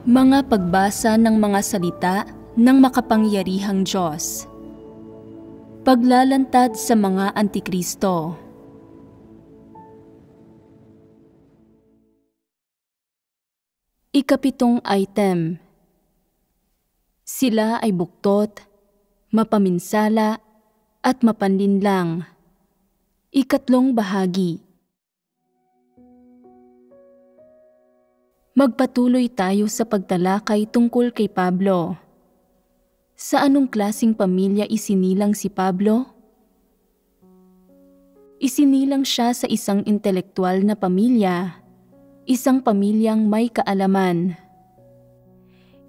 Mga pagbasa ng mga salita ng makapangyarihang Diyos. Paglalantad sa mga Antikristo. Ikapitong item. Sila ay buktot, mapaminsala, at mapanlinlang. Ikatlong bahagi. Magpatuloy tayo sa pagtalakay tungkol kay Pablo. Sa anong klaseng pamilya isinilang si Pablo? Isinilang siya sa isang intelektual na pamilya, isang pamilyang may kaalaman.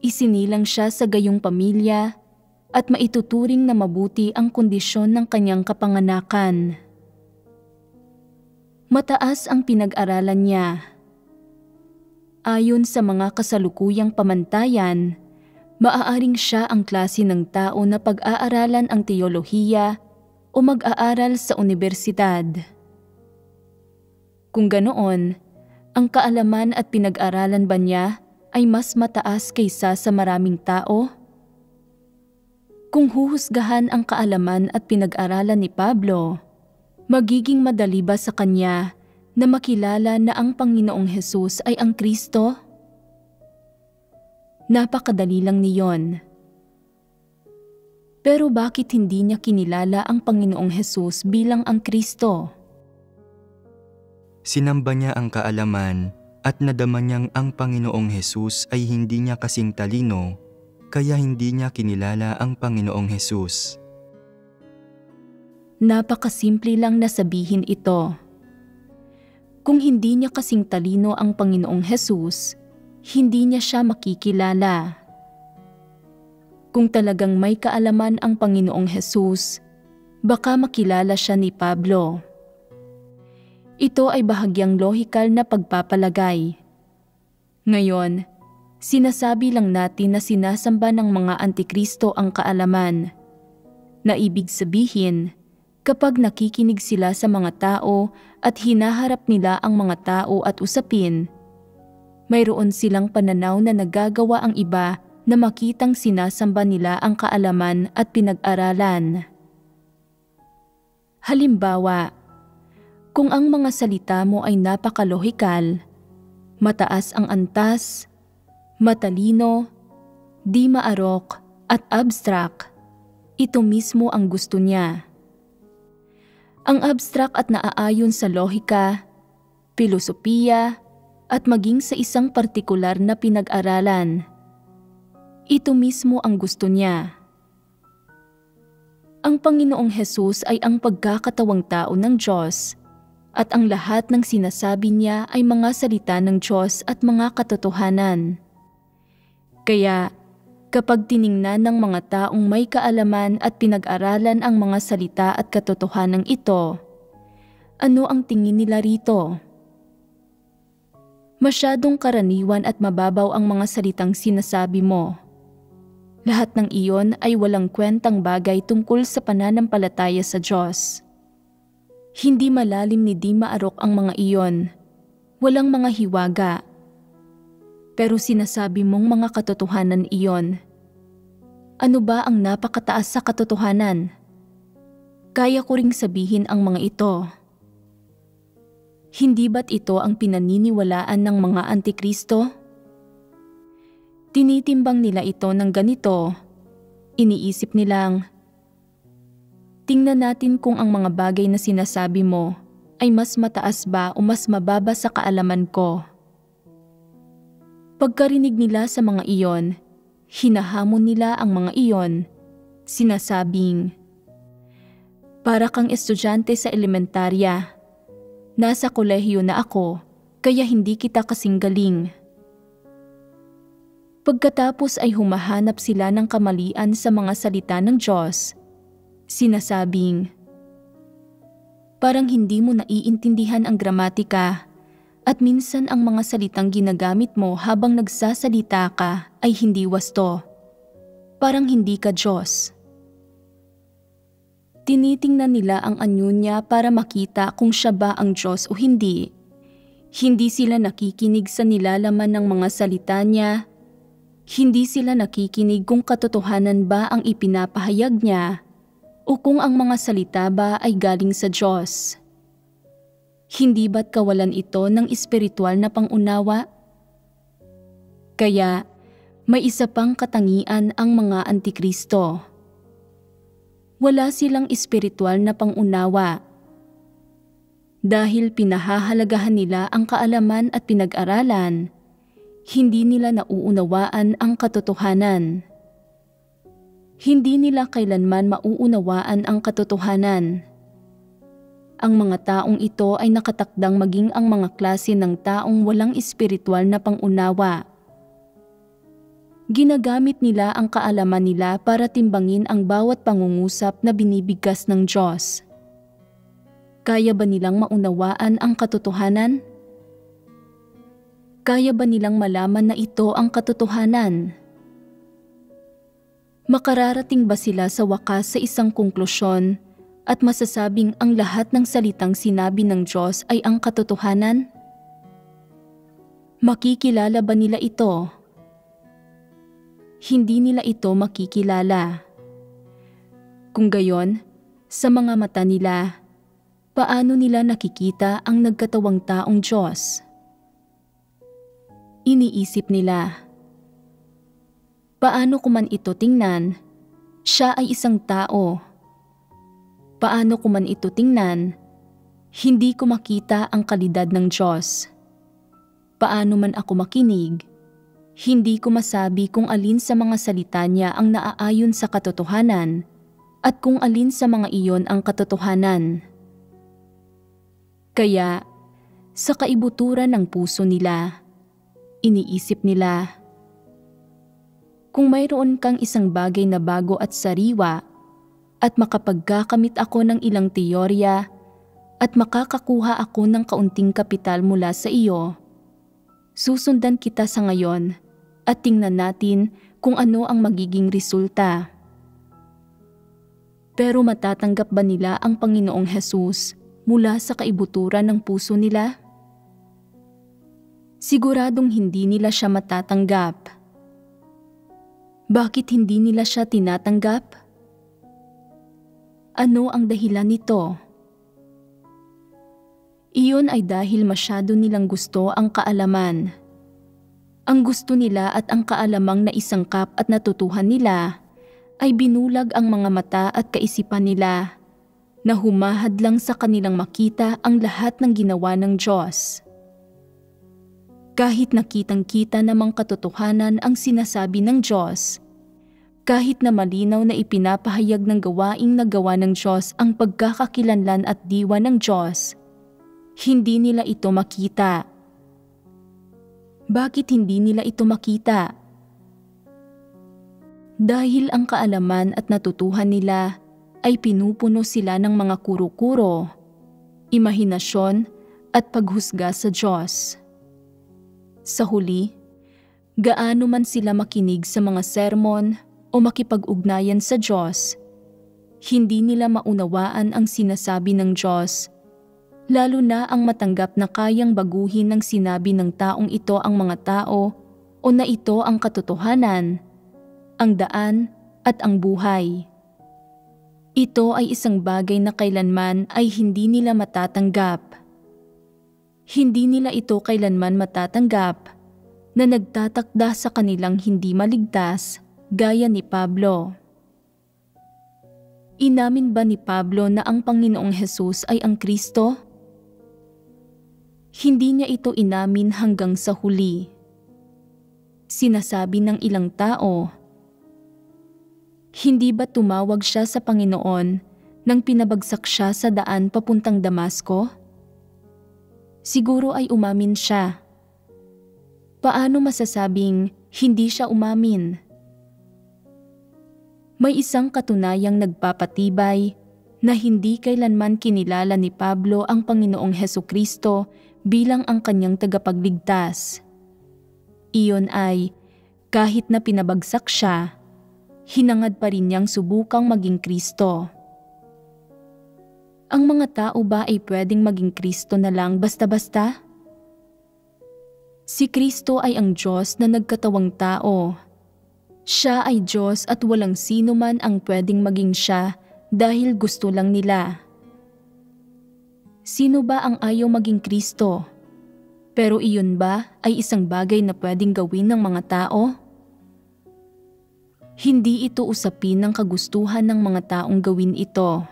Isinilang siya sa gayong pamilya at maituturing na mabuti ang kondisyon ng kanyang kapanganakan. Mataas ang pinag-aralan niya. Ayon sa mga kasalukuyang pamantayan, maaaring siya ang klase ng tao na pag-aaralan ang teolohiya o mag-aaral sa unibersidad. Kung ganoon, ang kaalaman at pinag-aralan ba niya ay mas mataas kaysa sa maraming tao? Kung huhusgahan ang kaalaman at pinag-aralan ni Pablo, magiging madali ba sa kanya na makilala na ang Panginoong Hesus ay ang Kristo? Napakadali lang niyon. Pero bakit hindi niya kinilala ang Panginoong Hesus bilang ang Kristo? Sinamba niya ang kaalaman at nadama niyang ang Panginoong Hesus ay hindi niya kasing talino, kaya hindi niya kinilala ang Panginoong Hesus. Napakasimple lang na sabihin ito. Kung hindi niya kasing talino ang Panginoong Hesus, hindi niya siya makikilala. Kung talagang may kaalaman ang Panginoong Hesus, baka makilala siya ni Pablo. Ito ay bahagyang lohikal na pagpapalagay. Ngayon, sinasabi lang natin na sinasamba ng mga Antikristo ang kaalaman, na ibig sabihin, kapag nakikinig sila sa mga tao at hinaharap nila ang mga tao at usapin, mayroon silang pananaw na nagagawa ang iba na makitang sinasamba nila ang kaalaman at pinag-aralan. Halimbawa, kung ang mga salita mo ay napakalohikal, mataas ang antas, matalino, di maarok at abstract, ito mismo ang gusto niya. Ang abstract at naaayon sa lohika, filosofiya, at maging sa isang partikular na pinag-aralan. Ito mismo ang gusto niya. Ang Panginoong Hesus ay ang pagkakatawang tao ng Diyos, at ang lahat ng sinasabi niya ay mga salita ng Diyos at mga katotohanan. Kaya, kapag tiningnan ng mga taong may kaalaman at pinag-aralan ang mga salita at katotohanan ito, ano ang tingin nila rito? Masyadong karaniwan at mababaw ang mga salitang sinasabi mo. Lahat ng iyon ay walang kwentang bagay tungkol sa pananampalataya sa Diyos. Hindi malalim ni di maarok ang mga iyon. Walang mga hiwaga. Pero sinasabi mong mga katotohanan iyon. Ano ba ang napakataas sa katotohanan? Kaya ko ring sabihin ang mga ito. Hindi ba't ito ang pinaniniwalaan ng mga Antikristo? Tinitimbang nila ito ng ganito. Iniisip nilang, tingnan natin kung ang mga bagay na sinasabi mo ay mas mataas ba o mas mababa sa kaalaman ko. Pagkarinig nila sa mga iyon, hinahamon nila ang mga iyon, sinasabing, para kang estudyante sa elementarya. Nasa kolehiyo na ako, kaya hindi kita kasing galing. Pagkatapos ay humahanap sila ng kamalian sa mga salita ng Diyos, sinasabing, parang hindi mo naiintindihan ang gramatika, at minsan ang mga salitang ginagamit mo habang nagsasalita ka ay hindi wasto. Parang hindi ka Diyos. Tinitingnan nila ang anyo niya para makita kung siya ba ang Diyos o hindi. Hindi sila nakikinig sa nilalaman ng mga salita niya, Hindi sila nakikinig kung katotohanan ba ang ipinapahayag niya o kung ang mga salita ba ay galing sa Diyos. Hindi ba't kawalan ito ng espiritual na pangunawa? Kaya, may isa pang katangian ang mga antikristo. Wala silang espiritual na pangunawa. Dahil pinahahalagahan nila ang kaalaman at pinag-aralan, hindi nila nauunawaan ang katotohanan. Hindi nila kailanman mauunawaan ang katotohanan. Ang mga taong ito ay nakatakdang maging ang mga klase ng taong walang espiritual na pangunawa. Ginagamit nila ang kaalaman nila para timbangin ang bawat pangungusap na binibigkas ng Diyos. Kaya ba nilang maunawaan ang katotohanan? Kaya ba nilang malaman na ito ang katotohanan? Makararating ba sila sa wakas sa isang konklusyon at masasabing ang lahat ng salitang sinabi ng Diyos ay ang katotohanan? Makikilala ba nila ito? Hindi nila ito makikilala. Kung gayon, sa mga mata nila, paano nila nakikita ang nagkatawang taong Diyos? Iniisip nila, paano ko man ito tingnan, siya ay isang tao. Paano ko man ito tingnan, hindi ko makita ang kalidad ng Diyos. Paano man ako makinig, hindi ko masabi kung alin sa mga salita niya ang naaayon sa katotohanan at kung alin sa mga iyon ang katotohanan. Kaya, sa kaibuturan ng puso nila, iniisip nila, kung mayroon kang isang bagay na bago at sariwa at makapagkakamit ako ng ilang teorya at makakakuha ako ng kaunting kapital mula sa iyo, susundan kita sa ngayon at tingnan natin kung ano ang magiging resulta. Pero matatanggap ba nila ang Panginoong Hesus mula sa kaibuturan ng puso nila? Siguradong hindi nila siya matatanggap. Bakit hindi nila siya tinatanggap? Ano ang dahilan nito? Iyon ay dahil masyado nilang gusto ang kaalaman. Ang gusto nila at ang kaalamang naisangkap at natutuhan nila ay binulag ang mga mata at kaisipan nila na humahad lang sa kanilang makita ang lahat ng ginawa ng Diyos. Kahit nakitang-kita namang katotohanan ang sinasabi ng Diyos, kahit na malinaw na ipinapahayag ng gawaing nagawa ng Diyos ang pagkakakilanlan at diwa ng Diyos, hindi nila ito makita. Bakit hindi nila ito makita? Dahil ang kaalaman at natutuhan nila ay pinupuno sila ng mga kuro-kuro, imahinasyon at paghusga sa Diyos. Sa huli, gaano man sila makinig sa mga sermon o makipag-ugnayan sa Diyos, hindi nila maunawaan ang sinasabi ng Diyos, lalo na ang matanggap na kayang baguhin ng sinabi ng taong ito ang mga tao o na ito ang katotohanan, ang daan at ang buhay. Ito ay isang bagay na kailanman ay hindi nila matatanggap. Hindi nila ito kailanman matatanggap na nagtatakda sa kanilang hindi maligtas gaya ni Pablo. Inamin ba ni Pablo na ang Panginoong Hesus ay ang Kristo? Hindi niya ito inamin hanggang sa huli. Sinasabi ng ilang tao, hindi ba tumawag siya sa Panginoon nang pinabagsak siya sa daan papuntang Damasco? Siguro ay umamin siya. Paano masasabing hindi siya umamin? May isang katunayang nagpapatibay na hindi kailanman kinilala ni Pablo ang Panginoong Hesukristo bilang ang kanyang tagapagligtas. Iyon ay, kahit na pinabagsak siya, hinangad pa rin niyang subukang maging Kristo. Ang mga tao ba ay pwedeng maging Kristo na lang basta-basta? Si Kristo ay ang Diyos na nagkatawang tao Siya ay Diyos at walang sino man ang pwedeng maging siya dahil gusto lang nila. Sino ba ang ayaw maging Kristo? Pero iyon ba ay isang bagay na pwedeng gawin ng mga tao? Hindi ito usapin ng kagustuhan ng mga taong gawin ito.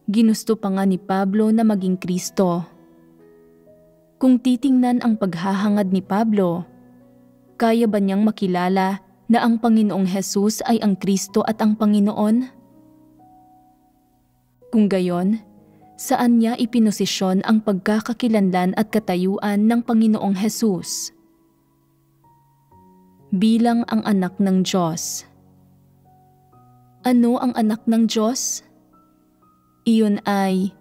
Ginusto pa nga ni Pablo na maging Kristo. Kung titingnan ang paghahangad ni Pablo, kaya ba niyang makilala na ang Panginoong Hesus ay ang Kristo at ang Panginoon? Kung gayon, saan niya ipinosisyon ang pagkakakilanlan at katayuan ng Panginoong Hesus? Bilang ang anak ng Diyos. Ano ang anak ng Diyos? Iyon ay,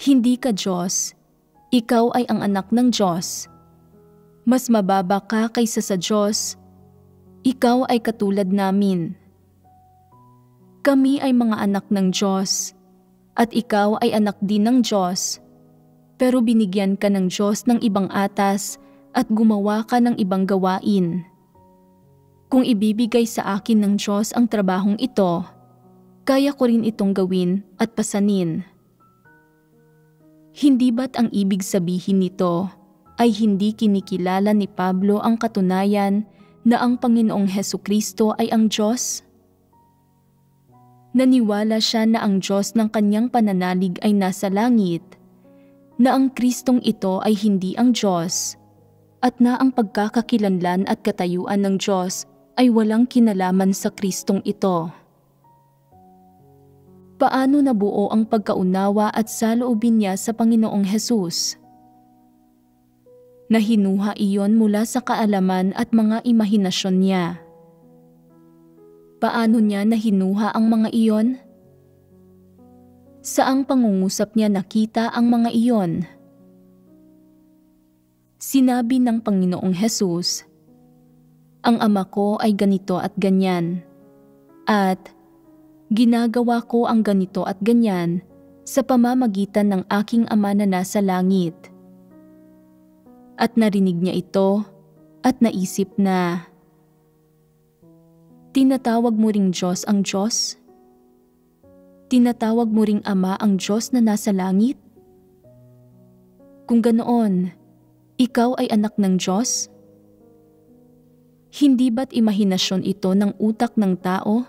hindi ka Diyos, ikaw ay ang anak ng Diyos. Mas mababa ka kaysa sa Diyos, ikaw ay katulad namin. Kami ay mga anak ng Diyos, at ikaw ay anak din ng Diyos, pero binigyan ka ng Diyos ng ibang atas at gumawa ka ng ibang gawain. Kung ibibigay sa akin ng Diyos ang trabahong ito, kaya ko rin itong gawin at pasanin. Hindi ba't ang ibig sabihin nito ay hindi kinikilala ni Pablo ang katunayan na ang Panginoong Hesukristo ay ang Diyos? Naniwala siya na ang Diyos ng kanyang pananalig ay nasa langit, na ang Kristong ito ay hindi ang Diyos, at na ang pagkakakilanlan at katayuan ng Diyos ay walang kinalaman sa Kristong ito. Paano nabuo ang pagkaunawa at saloobin niya sa Panginoong Hesus? Nahinuha iyon mula sa kaalaman at mga imahinasyon niya. Paano niya nahinuha ang mga iyon? Saang pangungusap niya nakita ang mga iyon? Sinabi ng Panginoong Hesus, "Ang Ama ko ay ganito at ganyan, at ginagawa ko ang ganito at ganyan sa pamamagitan ng aking Ama na nasa langit." At narinig niya ito at naisip na, tinatawag mo ring Diyos ang Diyos? Tinatawag mo ring Ama ang Diyos na nasa langit? Kung ganoon, ikaw ay anak ng Diyos? Hindi ba't imahinasyon ito ng utak ng tao?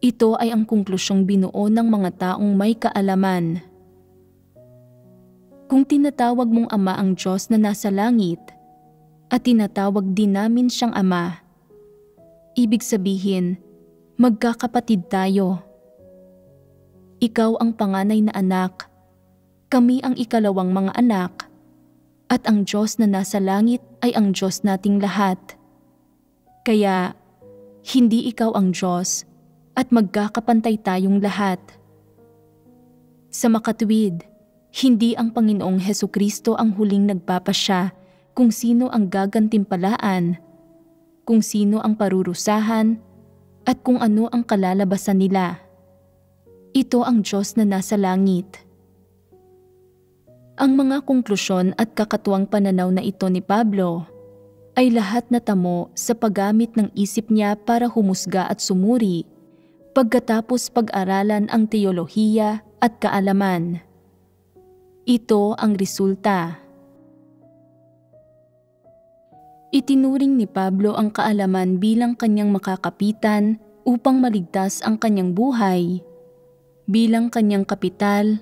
Ito ay ang konklusyong binuo ng mga taong may kaalaman. Kung tinatawag mong Ama ang Diyos na nasa langit, at tinatawag din namin siyang Ama, ibig sabihin, magkakapatid tayo. Ikaw ang panganay na anak, kami ang ikalawang mga anak, at ang Diyos na nasa langit ay ang Diyos nating lahat. Kaya, hindi ikaw ang Diyos, at magkakapantay tayong lahat. Sa makatuwid, hindi ang Panginoong Hesukristo ang huling nagpapasya kung sino ang gagantimpalaan, kung sino ang parurusahan, at kung ano ang kalalabasan nila. Ito ang Diyos na nasa langit. Ang mga konklusyon at kakatuwang pananaw na ito ni Pablo ay lahat natamo sa paggamit ng isip niya para humusga at sumuri pagkatapos pag-aralan ang teolohiya at kaalaman. Ito ang resulta. Itinuring ni Pablo ang kaalaman bilang kanyang makakapitan upang maligtas ang kanyang buhay, bilang kanyang kapital,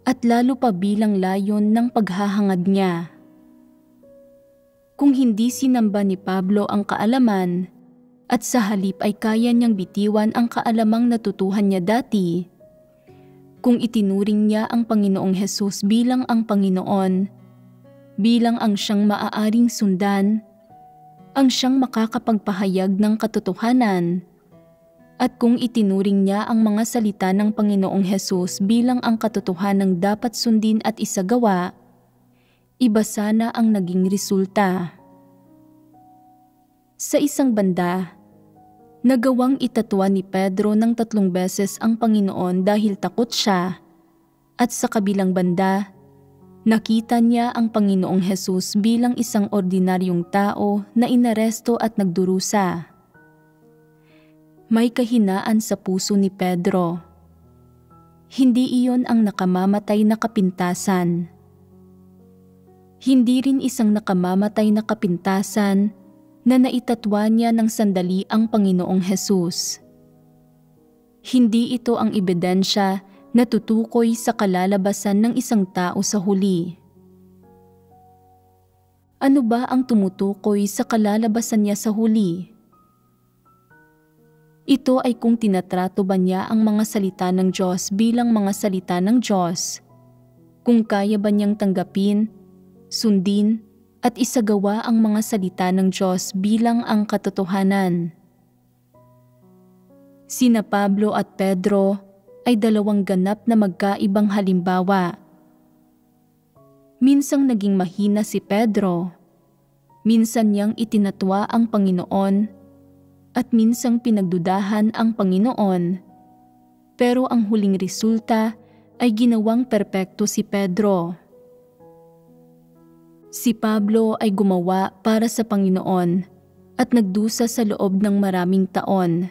at lalo pa bilang layon ng paghahangad niya. Kung hindi sinamba ni Pablo ang kaalaman, at sa halip ay kaya niyang bitiwan ang kaalamang natutuhan niya dati, kung itinuring niya ang Panginoong Hesus bilang ang Panginoon, bilang ang siyang maaaring sundan, ang siyang makakapagpahayag ng katotohanan, at kung itinuring niya ang mga salita ng Panginoong Hesus bilang ang katotohanang dapat sundin at isagawa, iba sana ang naging resulta. Sa isang banda, nagawang itatwa ni Pedro ng 3 beses ang Panginoon dahil takot siya, at sa kabilang banda, Nakita niya ang Panginoong Hesus bilang isang ordinaryong tao na inaresto at nagdurusa. May kahinaan sa puso ni Pedro. Hindi iyon ang nakamamatay na kapintasan. Hindi rin isang nakamamatay na kapintasan na naitatwa niya ng sandali ang Panginoong Hesus. Hindi ito ang ebidensya na tutukoy sa kalalabasan ng isang tao sa huli. Ano ba ang tumutukoy sa kalalabasan niya sa huli? Ito ay kung tinatrato ba niya ang mga salita ng Diyos bilang mga salita ng Diyos, kung kaya ba niyang tanggapin, sundin, at isagawa ang mga salita ng Diyos bilang ang katotohanan. Sina Pablo at Pedro ay dalawang ganap na magkaibang halimbawa. Minsang naging mahina si Pedro, minsan niyang itinatwa ang Panginoon, at minsang pinagdudahan ang Panginoon, pero ang huling resulta ay ginawang perpekto si Pedro. Si Pablo ay gumawa para sa Panginoon at nagdusa sa loob ng maraming taon.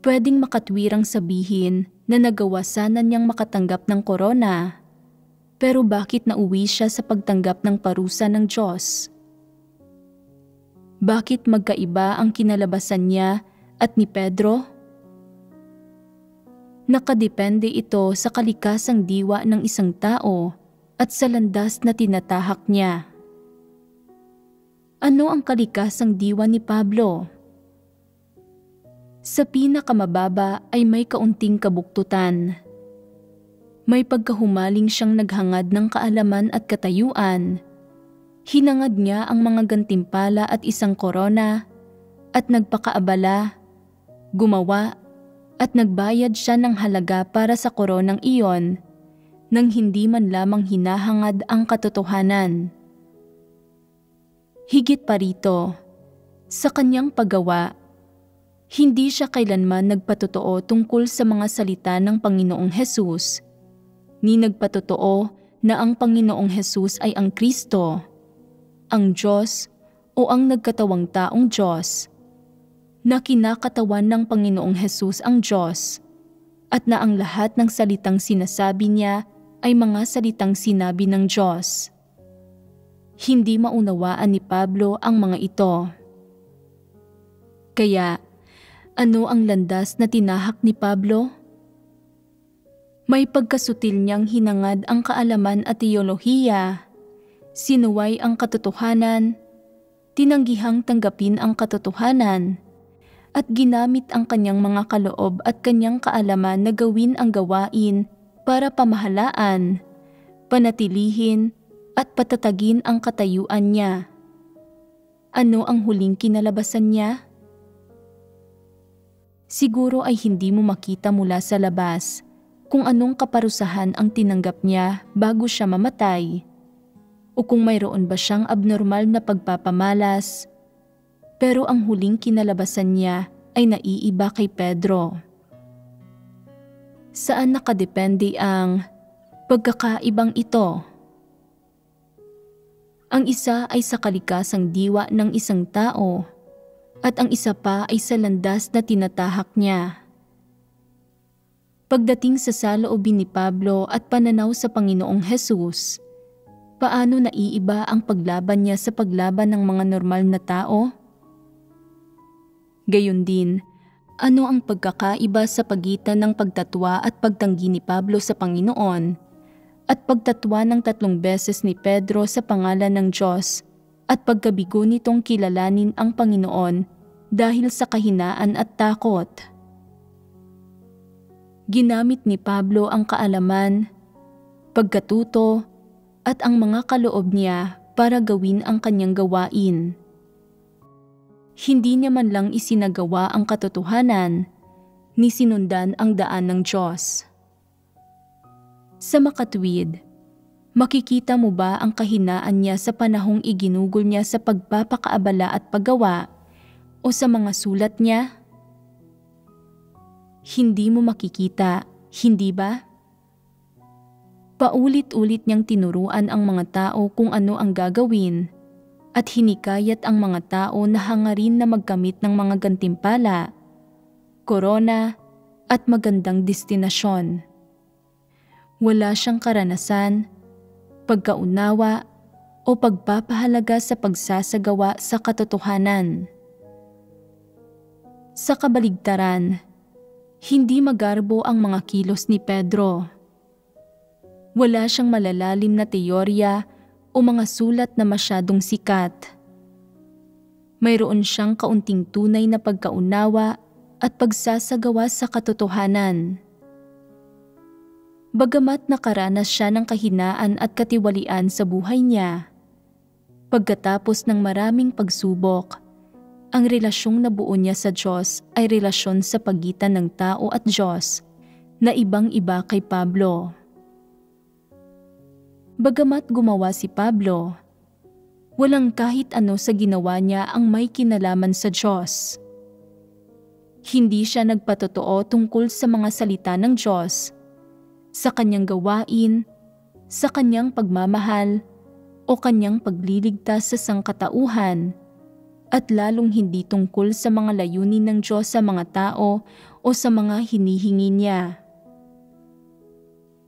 Pwedeng makatwirang sabihin na nagawa sana niyang makatanggap ng korona, pero bakit nauwi siya sa pagtanggap ng parusa ng Diyos? Bakit magkaiba ang kinalabasan niya at ni Pedro? Nakadepende ito sa kalikasang diwa ng isang tao at sa landas na tinatahak niya. Ano ang kalikasang diwa ni Pablo? Sa pinakamababa ay may kaunting kabuktutan. May pagkahumaling siyang naghangad ng kaalaman at katayuan. Hinangad niya ang mga gantimpala at isang korona at nagpakaabala, gumawa at nagbayad siya ng halaga para sa koronang iyon nang hindi man lamang hinahangad ang katotohanan. Higit pa rito, sa kanyang paggawa, hindi siya kailanman nagpatotoo tungkol sa mga salita ng Panginoong Hesus, ni nagpatotoo na ang Panginoong Hesus ay ang Kristo, ang Diyos o ang nagkatawang taong Diyos, na kinakatawan ng Panginoong Hesus ang Diyos, at na ang lahat ng salitang sinasabi niya ay mga salitang sinabi ng Diyos. Hindi maunawaan ni Pablo ang mga ito. Kaya, ano ang landas na tinahak ni Pablo? May pagkasutil niyang hinangad ang kaalaman at teolohiya, sinuway ang katotohanan, tinanggihang tanggapin ang katotohanan, at ginamit ang kanyang mga kaloob at kanyang kaalaman na gawin ang gawain para pamahalaan, panatilihin, at patatagin ang katayuan niya. Ano ang huling kinalabasan niya? Siguro ay hindi mo makita mula sa labas kung anong kaparusahan ang tinanggap niya bago siya mamatay, o kung mayroon ba siyang abnormal na pagpapamalas, pero ang huling kinalabasan niya ay naiiba kay Pedro. Saan nakadepende ang pagkakaibang ito? Ang isa ay sa kalikasang diwa ng isang tao, at ang isa pa ay sa landas na tinatahak niya. Pagdating sa saloobin ni Pablo at pananaw sa Panginoong Hesus, paano naiiba ang paglaban niya sa paglaban ng mga normal na tao? Gayon din, ano ang pagkakaiba sa pagitan ng pagtatwa at pagtanggi ni Pablo sa Panginoon at pagtatwa ng 3 beses ni Pedro sa pangalan ng Diyos at pagkabigo nitong kilalanin ang Panginoon dahil sa kahinaan at takot? Ginamit ni Pablo ang kaalaman, pagkatuto, at ang mga kaloob niya para gawin ang kanyang gawain. Hindi niya man lang isinagawa ang katotohanan, ni sinundan ang daan ng Diyos. Sa makatwid, makikita mo ba ang kahinaan niya sa panahong iginugol niya sa pagpapakaabala at paggawa o sa mga sulat niya? Hindi mo makikita, hindi ba? Paulit-ulit niyang tinuruan ang mga tao kung ano ang gagawin at hinikayat ang mga tao na hangarin na magkamit ng mga gantimpala, korona at magandang destinasyon. Wala siyang karanasan, pagkaunawa o pagpapahalaga sa pagsasagawa sa katotohanan. Sa kabaligtaran, hindi magarbo ang mga kilos ni Pedro. Wala siyang malalalim na teorya o mga sulat na masyadong sikat. Mayroon siyang kaunting tunay na pagkaunawa at pagsasagawa sa katotohanan. Bagamat nakaranas siya ng kahinaan at katiwalian sa buhay niya, pagkatapos ng maraming pagsubok, ang relasyong nabuo niya sa Diyos ay relasyon sa pagitan ng tao at Diyos na ibang-iba kay Pablo. Bagamat gumawa si Pablo, walang kahit ano sa ginawa niya ang may kinalaman sa Diyos. Hindi siya nagpatotoo tungkol sa mga salita ng Diyos, sa kanyang gawain, sa kanyang pagmamahal, o kanyang pagliligtas sa sangkatauhan, at lalong hindi tungkol sa mga layunin ng Diyos sa mga tao o sa mga hinihingi niya.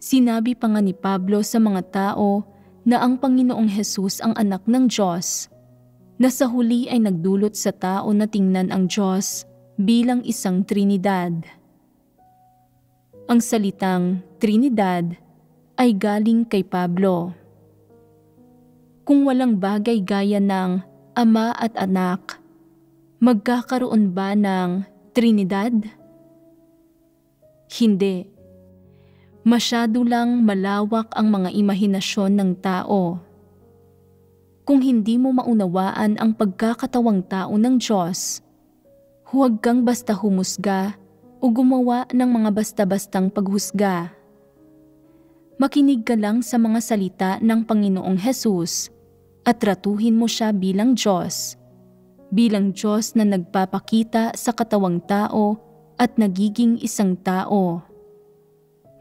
Sinabi pa nga ni Pablo sa mga tao na ang Panginoong Hesus ang anak ng Diyos, na sa huli ay nagdulot sa tao na tingnan ang Diyos bilang isang Trinidad. Ang salitang Trinidad ay galing kay Pablo. Kung walang bagay gaya ng Ama at Anak, magkakaroon ba ng Trinidad? Hindi. Masyado lang malawak ang mga imahinasyon ng tao. Kung hindi mo maunawaan ang pagkakatawang tao ng Diyos, huwag kang basta humusga o gumawa ng mga basta-bastang paghusga. Makinig ka lang sa mga salita ng Panginoong Hesus at tratuhin mo siya bilang Diyos na nagpapakita sa katawang tao at nagiging isang tao.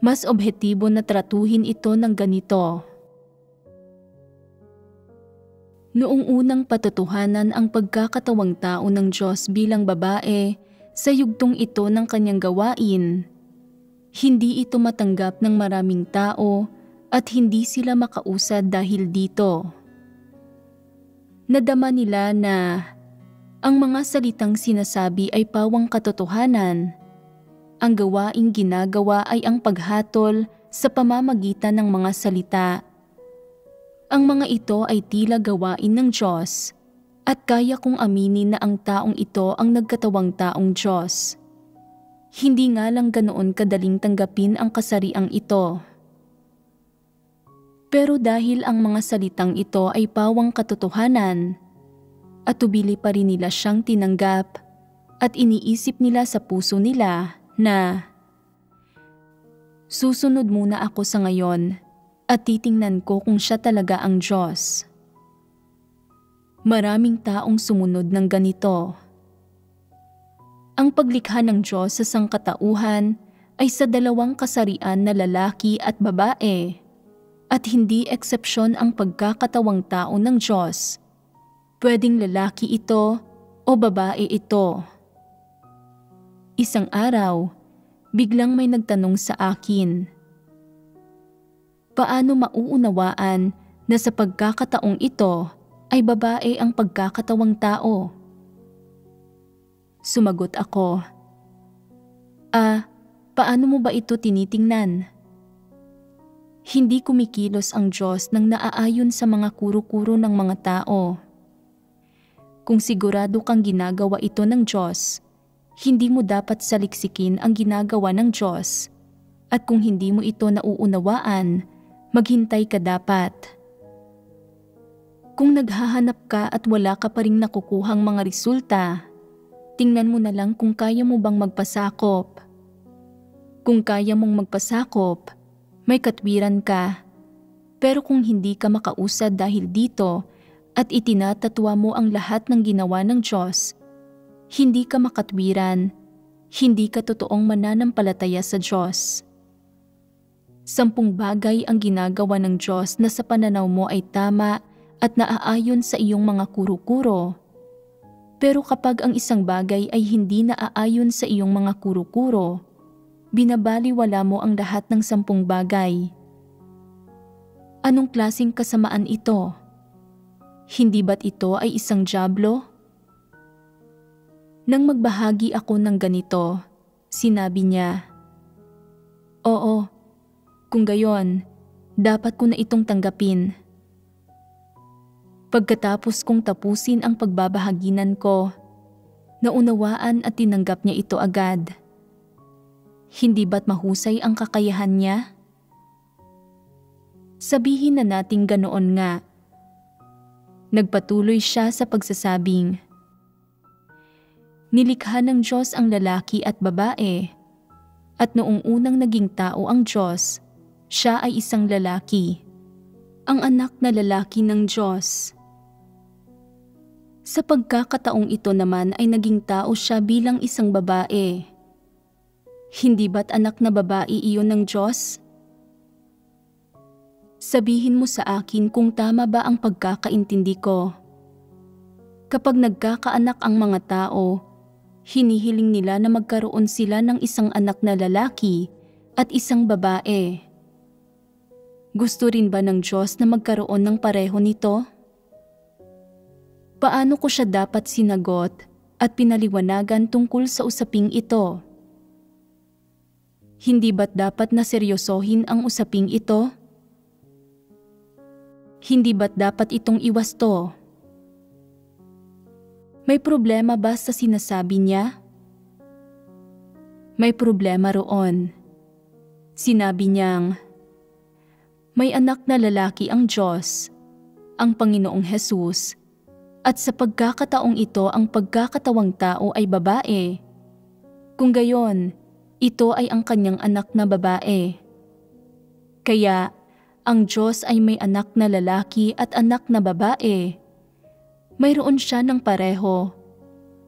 Mas objektibo na tratuhin ito ng ganito. Noong unang patotohanan ang pagkakatawang tao ng Diyos bilang babae sa yugtong ito ng kanyang gawain, hindi ito matanggap ng maraming tao at hindi sila makausad dahil dito. Nadama nila na ang mga salitang sinasabi ay pawang katotohanan. Ang gawaing ginagawa ay ang paghatol sa pamamagitan ng mga salita. Ang mga ito ay tila gawain ng Diyos at kaya kong aminin na ang taong ito ang nagkatawang taong Diyos. Hindi nga lang ganoon kadaling tanggapin ang kasariang ito. Pero dahil ang mga salitang ito ay pawang katotohanan, at tubili pa rin nila siyang tinanggap at iniisip nila sa puso nila na susunod muna ako sa ngayon at titingnan ko kung siya talaga ang Diyos. Maraming taong sumunod ng ganito. Ang paglikha ng Diyos sa sangkatauhan ay sa dalawang kasarian na lalaki at babae, at hindi eksepsyon ang pagkakatawang tao ng Diyos. Pwedeng lalaki ito o babae ito. Isang araw, biglang may nagtanong sa akin, paano mauunawaan na sa pagkakataong ito ay babae ang pagkakatawang tao? Sumagot ako, paano mo ba ito tinitingnan? Hindi kumikilos ang Diyos nang naaayon sa mga kuro-kuro ng mga tao. Kung sigurado kang ginagawa ito ng Diyos, hindi mo dapat saliksikin ang ginagawa ng Diyos. At kung hindi mo ito nauunawaan, maghintay ka dapat. Kung naghahanap ka at wala ka pa ring nakukuhang mga resulta, tingnan mo na lang kung kaya mo bang magpasakop. Kung kaya mong magpasakop, may katwiran ka. Pero kung hindi ka makausad dahil dito at itinatatwa mo ang lahat ng ginawa ng Diyos, hindi ka makatwiran, hindi ka totoong mananampalataya sa Diyos. 10 bagay ang ginagawa ng Diyos na sa pananaw mo ay tama at naaayon sa iyong mga kuro-kuro. Pero kapag ang isang bagay ay hindi naaayon sa iyong mga kuro-kuro, binabaliwala mo ang lahat ng 10 bagay. Anong klaseng kasamaan ito? Hindi ba't ito ay isang dyablo? Nang magbahagi ako ng ganito, sinabi niya, "Oo, kung gayon, dapat ko na itong tanggapin." Pagkatapos kong tapusin ang pagbabahaginan ko, naunawaan at tinanggap niya ito agad. Hindi ba't mahusay ang kakayahan niya? Sabihin na nating ganoon nga. Nagpatuloy siya sa pagsasabing, "Nilikha ng Diyos ang lalaki at babae, at noong unang naging tao ang Diyos, siya ay isang lalaki, ang anak na lalaki ng Diyos. Sa pagkakataong ito naman ay naging tao siya bilang isang babae. Hindi ba't anak na babae iyon ng Diyos? Sabihin mo sa akin kung tama ba ang pagkakaintindi ko. Kapag nagkakaanak ang mga tao, hinihiling nila na magkaroon sila ng isang anak na lalaki at isang babae. Gusto rin ba ng Diyos na magkaroon ng pareho nito? Paano ko siya dapat sinagot at pinaliwanagan tungkol sa usaping ito? Hindi ba't dapat na seryosohin ang usaping ito? Hindi ba't dapat itong iwasto? May problema ba sa sinasabi niya? May problema roon. Sinabi niyang, may anak na lalaki ang Diyos, ang Panginoong Hesus, at sa pagkakataong ito ang pagkakatawang tao ay babae. Kung gayon, ito ay ang kanyang anak na babae. Kaya, ang Diyos ay may anak na lalaki at anak na babae. Mayroon siya ng pareho,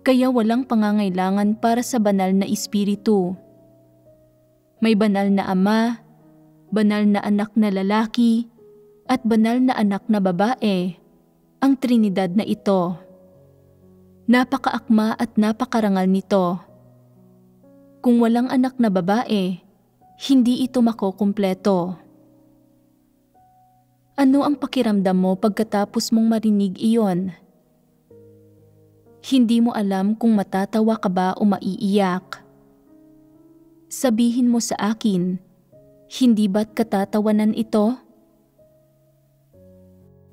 kaya walang pangangailangan para sa banal na espiritu. May banal na ama, banal na anak na lalaki, at banal na anak na babae, ang Trinidad na ito. Napakaakma at napakarangal nito. Kung walang anak na babae, hindi ito makukumpleto. Ano ang pakiramdam mo pagkatapos mong marinig iyon? Hindi mo alam kung matatawa ka ba o maiiyak. Sabihin mo sa akin, hindi ba't katatawanan ito?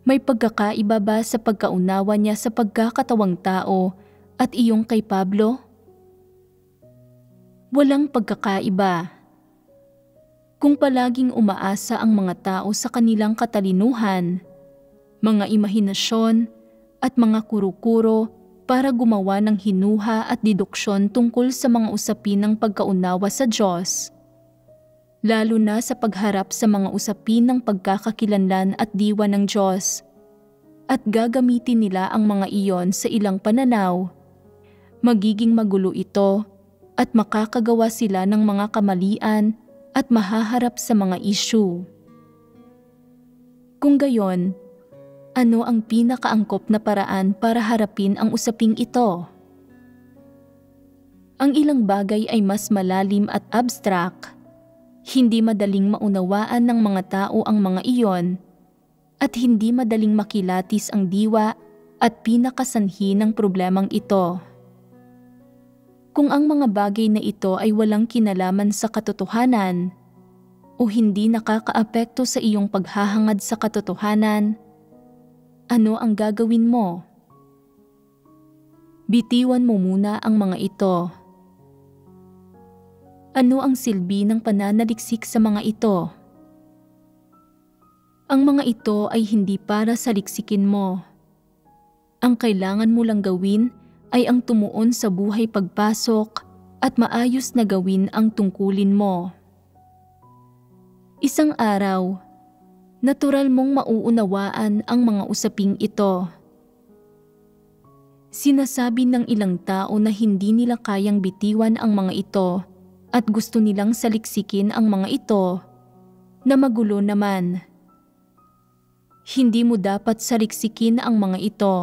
May pagkakaiba ba sa pagkaunawa niya sa pagkakatawang tao at iyong kay Pablo? Walang pagkakaiba. Kung palaging umaasa ang mga tao sa kanilang katalinuhan, mga imahinasyon at mga kuro-kuro para gumawa ng hinuha at deduksyon tungkol sa mga usapin ng pagkaunawa sa Diyos, lalo na sa pagharap sa mga usapin ng pagkakakilanlan at diwa ng Diyos, at gagamitin nila ang mga iyon sa ilang pananaw, magiging magulo ito at makakagawa sila ng mga kamalian at mahaharap sa mga issue. Kung gayon, ano ang pinakaangkop na paraan para harapin ang usaping ito? Ang ilang bagay ay mas malalim at abstract. Hindi madaling maunawaan ng mga tao ang mga iyon at hindi madaling makilatis ang diwa at pinakasanhi ng problemang ito. Kung ang mga bagay na ito ay walang kinalaman sa katotohanan o hindi nakakaapekto sa iyong paghahangad sa katotohanan, ano ang gagawin mo? Bitiwan mo muna ang mga ito. Ano ang silbi ng pananaliksik sa mga ito? Ang mga ito ay hindi para sa liksikin mo. Ang kailangan mo lang gawin ay ang tumuon sa buhay pagpasok at maayos na gawin ang tungkulin mo. Isang araw, natural mong mauunawaan ang mga usaping ito. Sinasabi ng ilang tao na hindi nila kayang bitiwan ang mga ito at gusto nilang saliksikin ang mga ito, na magulo naman. Hindi mo dapat saliksikin ang mga ito.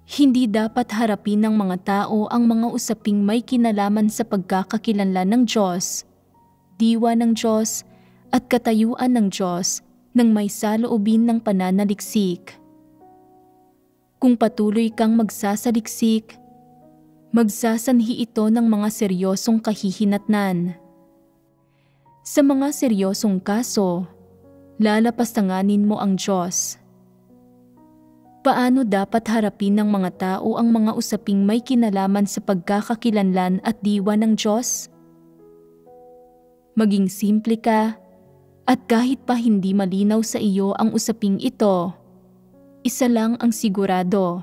Hindi dapat harapin ng mga tao ang mga usaping may kinalaman sa pagkakakilanlan ng Diyos, diwa ng Diyos, at katayuan ng Diyos nang may saloobin ng pananaliksik. Kung patuloy kang magsasaliksik, magsasanhi ito ng mga seryosong kahihinatnan. Sa mga seryosong kaso, lalapastanganin mo ang Diyos. Paano dapat harapin ng mga tao ang mga usaping may kinalaman sa pagkakakilanlan at diwa ng Diyos? Maging simple ka, at kahit pa hindi malinaw sa iyo ang usaping ito, isa lang ang sigurado.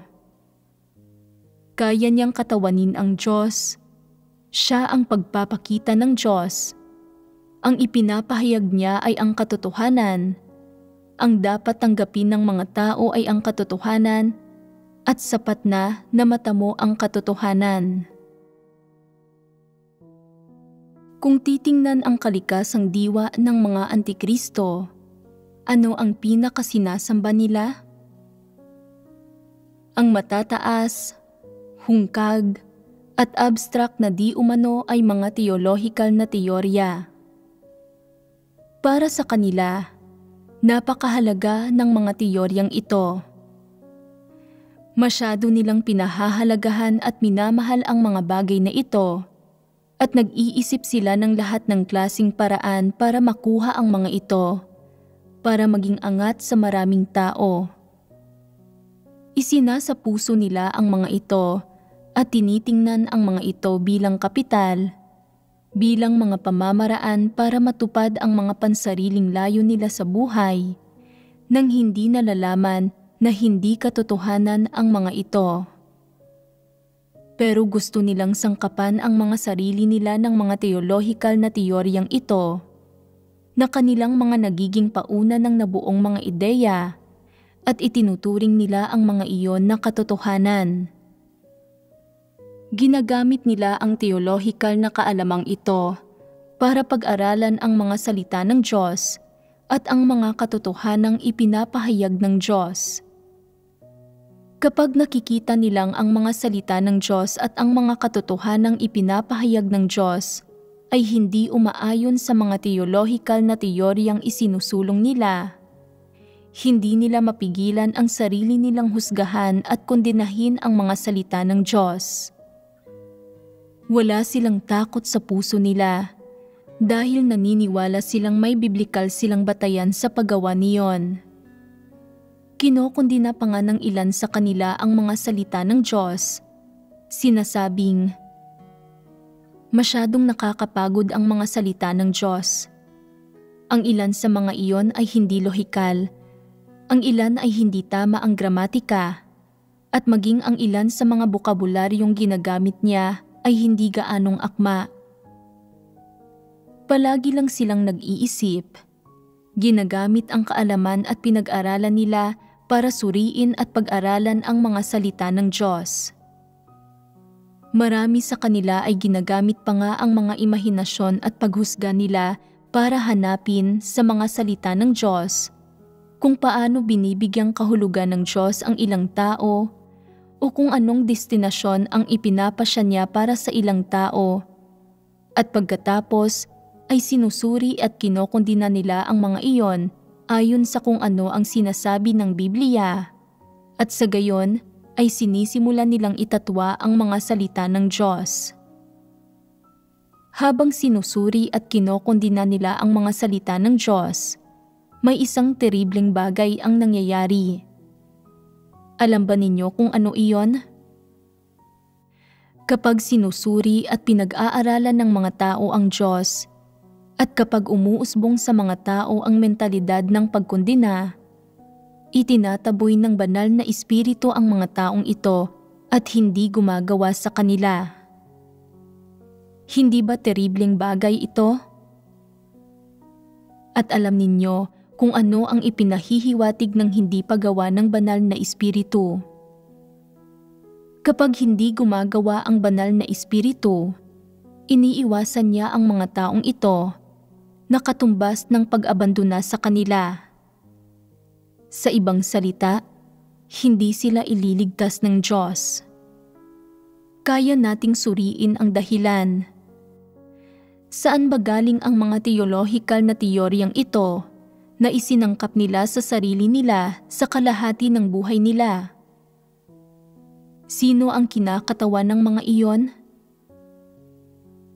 Kaya niyang katawanin ang Diyos. Siya ang pagpapakita ng Diyos. Ang ipinapahayag niya ay ang katotohanan. Ang dapat tanggapin ng mga tao ay ang katotohanan at sapat na matamo ang katotohanan. Kung titingnan ang kalikasang diwa ng mga antikristo, ano ang pinakasinasamba nila? Ang matataas, hungkag, at abstract na di umano ay mga teolohikal na teorya. Para sa kanila, napakahalaga ng mga teoryang ito. Masyado nilang pinahahalagahan at minamahal ang mga bagay na ito at nag-iisip sila ng lahat ng klasing paraan para makuha ang mga ito, para maging angat sa maraming tao. Isinasa puso nila ang mga ito at tinitingnan ang mga ito bilang kapital, bilang mga pamamaraan para matupad ang mga pansariling layo nila sa buhay, nang hindi nalalaman na hindi katotohanan ang mga ito. Pero gusto nilang sangkapan ang mga sarili nila ng mga teolohikal na teoryang ito, na kanilang mga nagiging pauna ng nabuong mga ideya, at itinuturing nila ang mga iyon na katotohanan. Ginagamit nila ang teolohikal na kaalamang ito para pag-aralan ang mga salita ng Diyos at ang mga katotohanang ipinapahayag ng Diyos. Kapag nakikita nilang ang mga salita ng Diyos at ang mga katotohanang ipinapahayag ng Diyos ay hindi umaayon sa mga teolohikal na teoryang isinusulong nila, hindi nila mapigilan ang sarili nilang husgahan at kondenahin ang mga salita ng Diyos. Wala silang takot sa puso nila dahil naniniwala silang may biblikal silang batayan sa paggawa niyon. Kinokondina pa nga ng ilan sa kanila ang mga salita ng Diyos. Sinasabing, masyadong nakakapagod ang mga salita ng Diyos. Ang ilan sa mga iyon ay hindi lohikal, ang ilan ay hindi tama ang gramatika, at maging ang ilan sa mga bokabularyong ginagamit niya ay hindi gaanong akma. Palagi lang silang nag-iisip. Ginagamit ang kaalaman at pinag-aralan nila para suriin at pag-aralan ang mga salita ng Diyos. Marami sa kanila ay ginagamit pa nga ang mga imahinasyon at paghusga nila para hanapin sa mga salita ng Diyos kung paano binibigyang kahulugan ng Diyos ang ilang tao o kung anong destinasyon ang ipinapasya niya para sa ilang tao. At pagkatapos ay sinusuri at kinokondina nila ang mga iyon ayon sa kung ano ang sinasabi ng Biblia, at sa gayon ay sinisimulan nilang itatwa ang mga salita ng Diyos. Habang sinusuri at kinokondina nila ang mga salita ng Diyos, may isang teribleng bagay ang nangyayari. Alam ba ninyo kung ano iyon? Kapag sinusuri at pinag-aaralan ng mga tao ang Diyos, at kapag umuusbong sa mga tao ang mentalidad ng pagkondina, itinataboy ng banal na espiritu ang mga taong ito at hindi gumagawa sa kanila. Hindi ba teribleng bagay ito? At alam ninyo kung ano ang ipinahihiwatig ng hindi paggawa ng banal na espiritu. Kapag hindi gumagawa ang banal na espiritu, iniiwasan niya ang mga taong ito na katumbas ng pag-abandona sa kanila. Sa ibang salita, hindi sila ililigtas ng Diyos. Kaya nating suriin ang dahilan. Saan ba galing ang mga theological na teoryang ito na isinangkap nila sa sarili nila sa kalahati ng buhay nila? Sino ang kinakatawan ng mga iyon?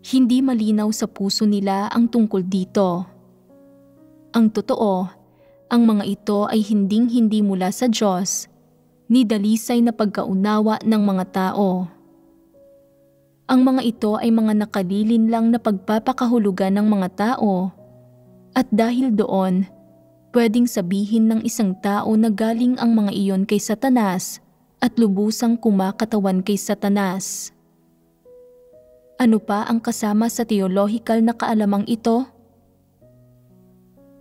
Hindi malinaw sa puso nila ang tungkol dito. Ang totoo, ang mga ito ay hinding-hindi mula sa Diyos, ni dalisay na pagkaunawa ng mga tao. Ang mga ito ay mga nakalilin lang na pagpapakahulugan ng mga tao, at dahil doon, pwedeng sabihin ng isang tao na galing ang mga iyon kay Satanas at lubusang kumakatawan kay Satanas. Ano pa ang kasama sa theological na kaalamang ito?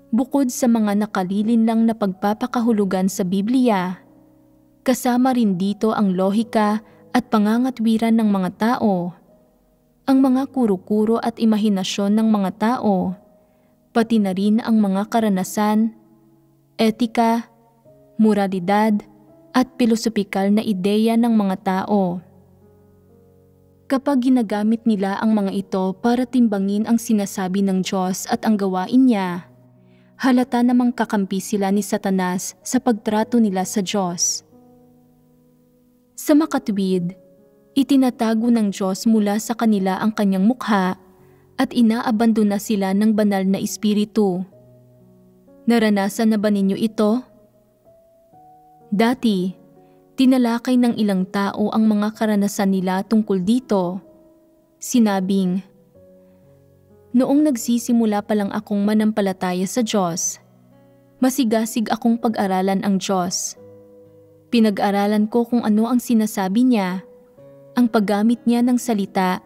Bukod sa mga nakalilin lang na pagpapakahulugan sa Biblia, kasama rin dito ang lohika at pangangatwiran ng mga tao, ang mga kuro-kuro at imahinasyon ng mga tao, pati na rin ang mga karanasan, etika, moralidad, at pilosopikal na ideya ng mga tao. Kapag ginagamit nila ang mga ito para timbangin ang sinasabi ng Diyos at ang gawain niya, halata namang kakampi sila ni Satanas sa pagtrato nila sa Diyos. Sa makatwid, itinatago ng Diyos mula sa kanila ang kanyang mukha at inaabandona sila ng banal na espiritu. Naranasan na ba ninyo ito? Dati, tinalakay ng ilang tao ang mga karanasan nila tungkol dito. Sinabing, "Noong nagsisimula pa lang akong manampalataya sa Diyos, masigasig akong pag-aralan ang Diyos. Pinag-aralan ko kung ano ang sinasabi niya, ang paggamit niya ng salita,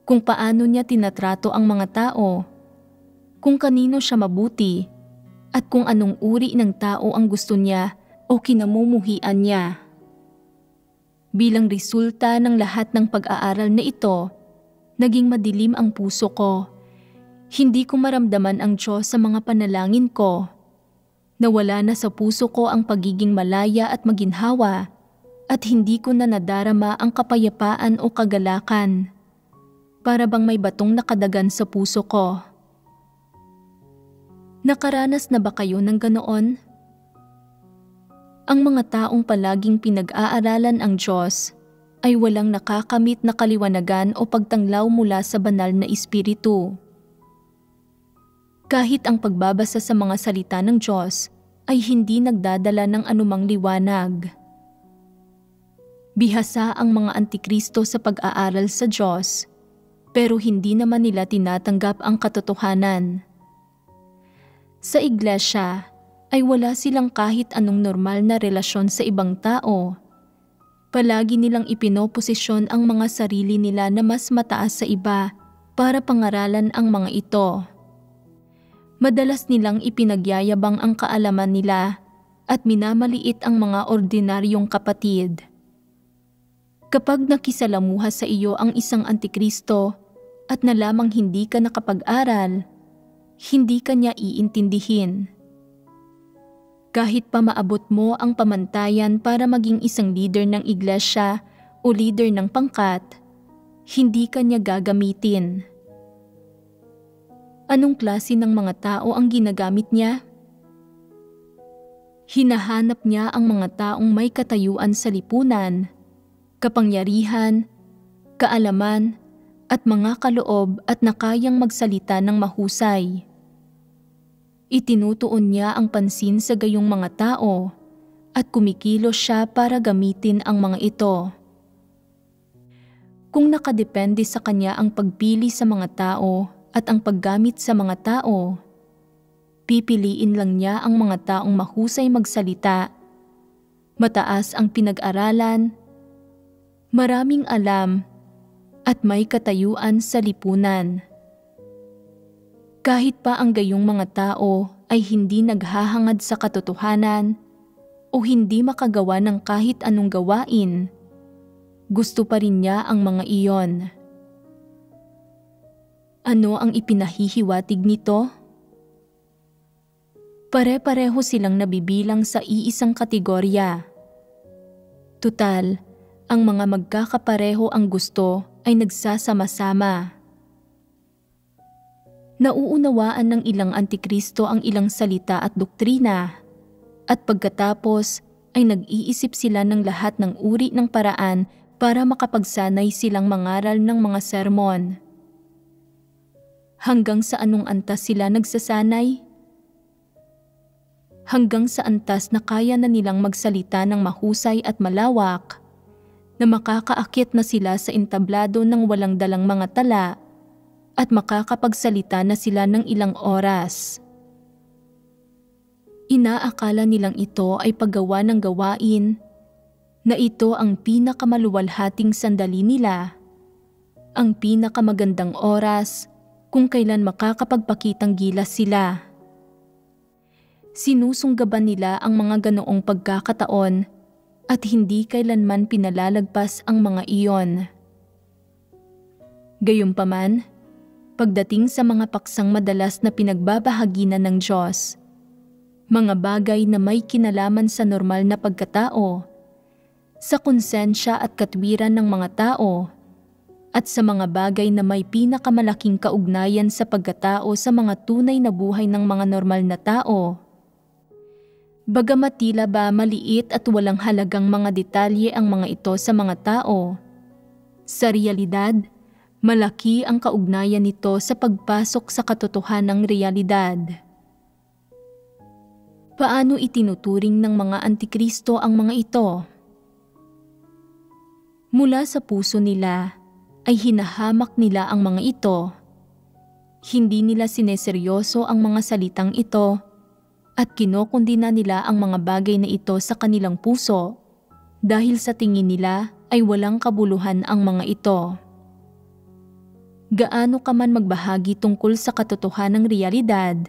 kung paano niya tinatrato ang mga tao, kung kanino siya mabuti, at kung anong uri ng tao ang gusto niya o kinamumuhian niya." Bilang resulta ng lahat ng pag-aaral na ito, naging madilim ang puso ko. Hindi ko maramdaman ang Diyos sa mga panalangin ko. Nawala na sa puso ko ang pagiging malaya at maginhawa, at hindi ko na nadarama ang kapayapaan o kagalakan. Para bang may batong nakadagan sa puso ko. Nakaranas na ba kayo ng ganoon? Ang mga taong palaging pinag-aaralan ang Diyos ay walang nakakamit na kaliwanagan o pagtanglaw mula sa banal na espiritu. Kahit ang pagbabasa sa mga salita ng Diyos ay hindi nagdadala ng anumang liwanag. Bihasa ang mga antikristo sa pag-aaral sa Diyos, pero hindi naman nila tinatanggap ang katotohanan. Sa iglesia, ay wala silang kahit anong normal na relasyon sa ibang tao. Palagi nilang ipinoposisyon ang mga sarili nila na mas mataas sa iba para pangaralan ang mga ito. Madalas nilang ipinagyayabang ang kaalaman nila at minamaliit ang mga ordinaryong kapatid. Kapag nakisalamuha sa iyo ang isang antikristo at nalamang hindi ka nakapag-aral, hindi ka niya iintindihin. Kahit pa maabot mo ang pamantayan para maging isang leader ng iglesia o leader ng pangkat, hindi ka niya gagamitin. Anong klase ng mga tao ang ginagamit niya? Hinahanap niya ang mga taong may katayuan sa lipunan, kapangyarihan, kaalaman, at mga kaloob at nakayang magsalita ng mahusay. Itinutuon niya ang pansin sa gayong mga tao at kumikilos siya para gamitin ang mga ito. Kung nakadepende sa kanya ang pagpili sa mga tao at ang paggamit sa mga tao, pipiliin lang niya ang mga taong mahusay magsalita, mataas ang pinag-aralan, maraming alam, at may katayuan sa lipunan. Kahit pa ang gayong mga tao ay hindi naghahangad sa katotohanan o hindi makagawa ng kahit anong gawain, gusto pa rin niya ang mga iyon. Ano ang ipinahihiwatig nito? Pare-pareho silang nabibilang sa iisang kategorya. Tutal, ang mga magkakapareho ang gusto ay nagsasama-sama. Nauunawaan ng ilang antikristo ang ilang salita at doktrina, at pagkatapos ay nag-iisip sila ng lahat ng uri ng paraan para makapagsanay silang mangaral ng mga sermon. Hanggang sa anong antas sila nagsasanay? Hanggang sa antas na kaya na nilang magsalita ng mahusay at malawak, na makakaakit na sila sa entablado ng walang dalang mga tala at makakapagsalita na sila ng ilang oras. Inaakala nilang ito ay paggawa ng gawain, na ito ang pinakamaluwalhating sandali nila, ang pinakamagandang oras kung kailan makakapagpakitang gilas sila. Sinusunggaban nila ang mga ganoong pagkakataon at hindi kailanman pinalalagpas ang mga iyon. Gayunpaman, pagdating sa mga paksang madalas na pinagbabahaginan ng Diyos, mga bagay na may kinalaman sa normal na pagkatao, sa konsensya at katwiran ng mga tao, at sa mga bagay na may pinakamalaking kaugnayan sa pagkatao sa mga tunay na buhay ng mga normal na tao. Bagamat tila ba maliit at walang halagang mga detalye ang mga ito sa mga tao, sa realidad, malaki ang kaugnayan nito sa pagpasok sa katotohanang realidad. Paano itinuturing ng mga antikristo ang mga ito? Mula sa puso nila ay hinahamak nila ang mga ito. Hindi nila sineseryoso ang mga salitang ito at kinokondina nila ang mga bagay na ito sa kanilang puso dahil sa tingin nila ay walang kabuluhan ang mga ito. Gaano ka man magbahagi tungkol sa katotohanang realidad,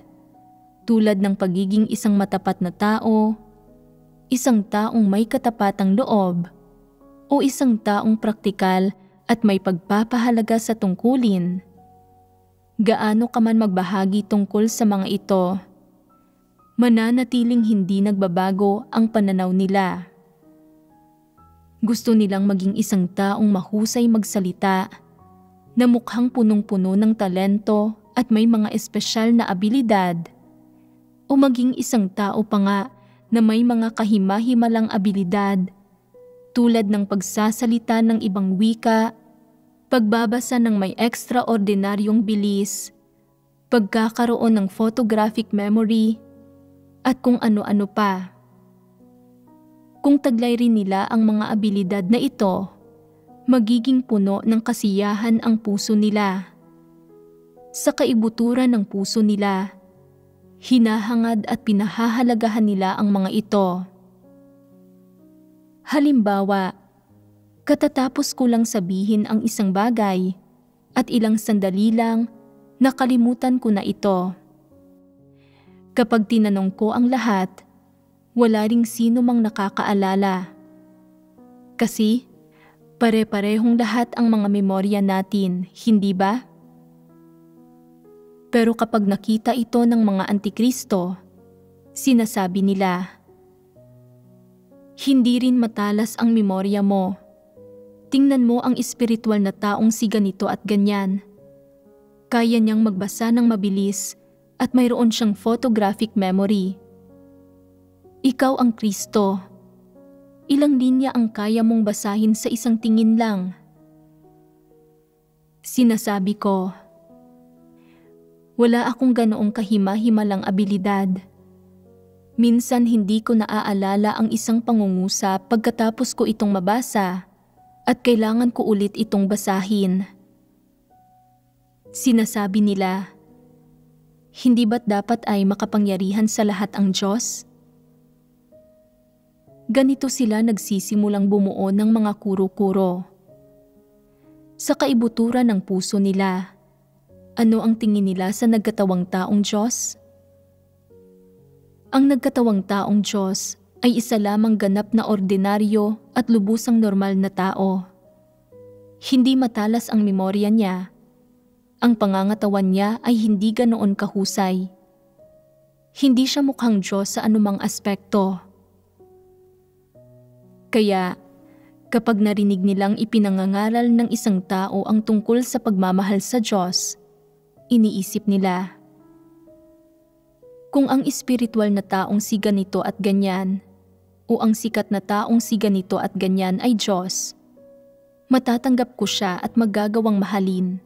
tulad ng pagiging isang matapat na tao, isang taong may katapatang loob, o isang taong praktikal at may pagpapahalaga sa tungkulin. Gaano ka man magbahagi tungkol sa mga ito, mananatiling hindi nagbabago ang pananaw nila. Gusto nilang maging isang taong mahusay magsalita, na mukhang punong-puno ng talento at may mga espesyal na abilidad, o maging isang tao pa nga na may mga kahima-himalang abilidad tulad ng pagsasalita ng ibang wika, pagbabasa ng may ekstraordinaryong bilis, pagkakaroon ng photographic memory, at kung ano-ano pa. Kung taglay rin nila ang mga abilidad na ito, magiging puno ng kasiyahan ang puso nila. Sa kaibuturan ng puso nila, hinahangad at pinahahalagahan nila ang mga ito. Halimbawa, katatapos ko lang sabihin ang isang bagay at ilang sandali lang nakalimutan ko na ito. Kapag tinanong ko ang lahat, wala ring sino mang nakakaalala. Kasi pare-parehong lahat ang mga memorya natin, hindi ba? Pero kapag nakita ito ng mga antikristo, sinasabi nila, hindi rin matalas ang memorya mo. Tingnan mo ang espiritual na taong si ganito at ganyan. Kaya niyang magbasa ng mabilis at mayroon siyang photographic memory. Ikaw ang Kristo. Ilang linya ang kaya mong basahin sa isang tingin lang. Sinasabi ko, wala akong ganoong kahima-himalang abilidad. Minsan hindi ko naaalala ang isang pangungusap pagkatapos ko itong mabasa at kailangan ko ulit itong basahin. Sinasabi nila, hindi ba't dapat ay makapangyarihan sa lahat ang Diyos? Ganito sila nagsisimulang bumuo ng mga kuro-kuro. Sa kaibuturan ng puso nila, ano ang tingin nila sa nagkatawang taong Diyos? Ang nagkatawang taong Diyos ay isa lamang ganap na ordinaryo at lubusang normal na tao. Hindi matalas ang memorya niya. Ang pangangatawan niya ay hindi ganoon kahusay. Hindi siya mukhang Diyos sa anumang aspekto. Kaya, kapag narinig nilang ipinangangaral ng isang tao ang tungkol sa pagmamahal sa Diyos, iniisip nila, kung ang espiritual na taong si ganito at ganyan, o ang sikat na taong si ganito at ganyan ay Diyos, matatanggap ko siya at magagawang mahalin.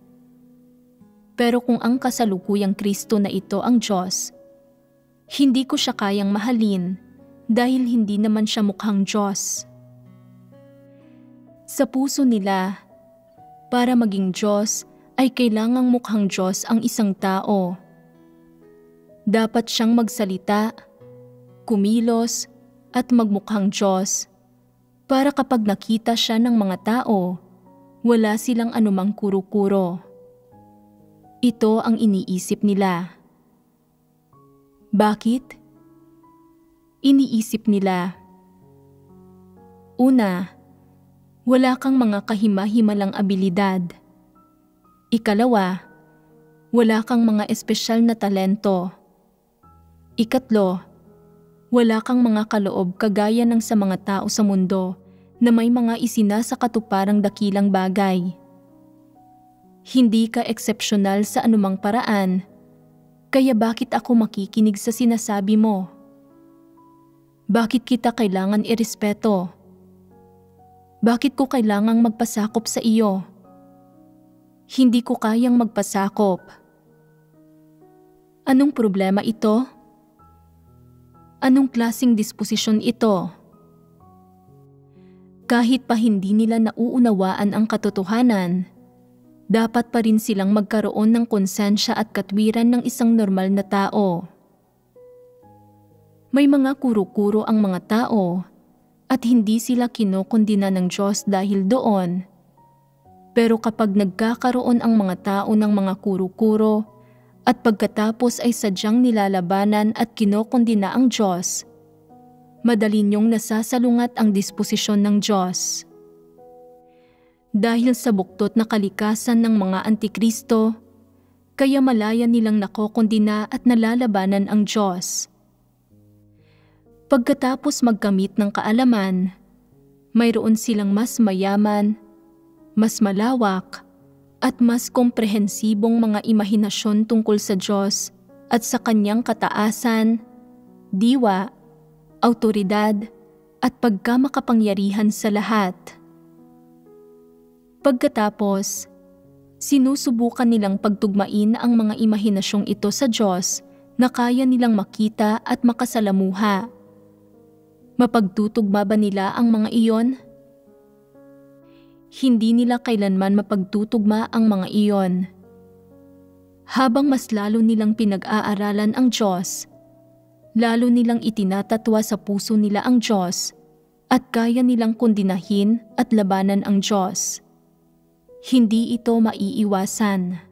Pero kung ang kasalukuyang Kristo na ito ang Diyos, hindi ko siya kayang mahalin dahil hindi naman siya mukhang Diyos. Sa puso nila, para maging Diyos ay kailangang mukhang Diyos ang isang tao. Dapat siyang magsalita, kumilos, at magmukhang Diyos para kapag nakita siya ng mga tao, wala silang anumang kuro-kuro. Ito ang iniisip nila. Bakit? Iniisip nila, una, wala kang mga kahima-himalang abilidad. Ikalawa, wala kang mga espesyal na talento. Ikatlo, wala kang mga kaloob kagaya ng sa mga tao sa mundo na may mga isinasakatuparang dakilang bagay. Hindi ka eksepsyonal sa anumang paraan, kaya bakit ako makikinig sa sinasabi mo? Bakit kita kailangan irespeto? Bakit ko kailangang magpasakop sa iyo? Hindi ko kayang magpasakop. Anong problema ito? Anong klaseng disposisyon ito? Kahit pa hindi nila nauunawaan ang katotohanan, dapat pa rin silang magkaroon ng konsensya at katwiran ng isang normal na tao. May mga kuro-kuro ang mga tao at hindi sila kinokondina ng Diyos dahil doon. Pero kapag nagkakaroon ang mga tao ng mga kuro-kuro at pagkatapos ay sadyang nilalabanan at kinokondina ang Diyos, madali niyong nasasalungat ang disposisyon ng Diyos. Dahil sa buktot na kalikasan ng mga antikristo, kaya malaya nilang nakokondina at nalalabanan ang Diyos. Pagkatapos magkamit ng kaalaman, mayroon silang mas mayaman, mas malawak, at mas komprehensibong mga imahinasyon tungkol sa Diyos at sa Kanyang kataasan, diwa, awtoridad, at pagkamakapangyarihan sa lahat. Pagkatapos, sinusubukan nilang pagtugmain ang mga imahinasyong ito sa Diyos na kaya nilang makita at makasalamuha. Mapagtutugma ba nila ang mga iyon? Hindi nila kailanman mapagtutugma ang mga iyon. Habang mas lalo nilang pinag-aaralan ang Diyos, lalo nilang itinatatwa sa puso nila ang Diyos at kaya nilang kondinahin at labanan ang Diyos. Hindi ito maiiwasan.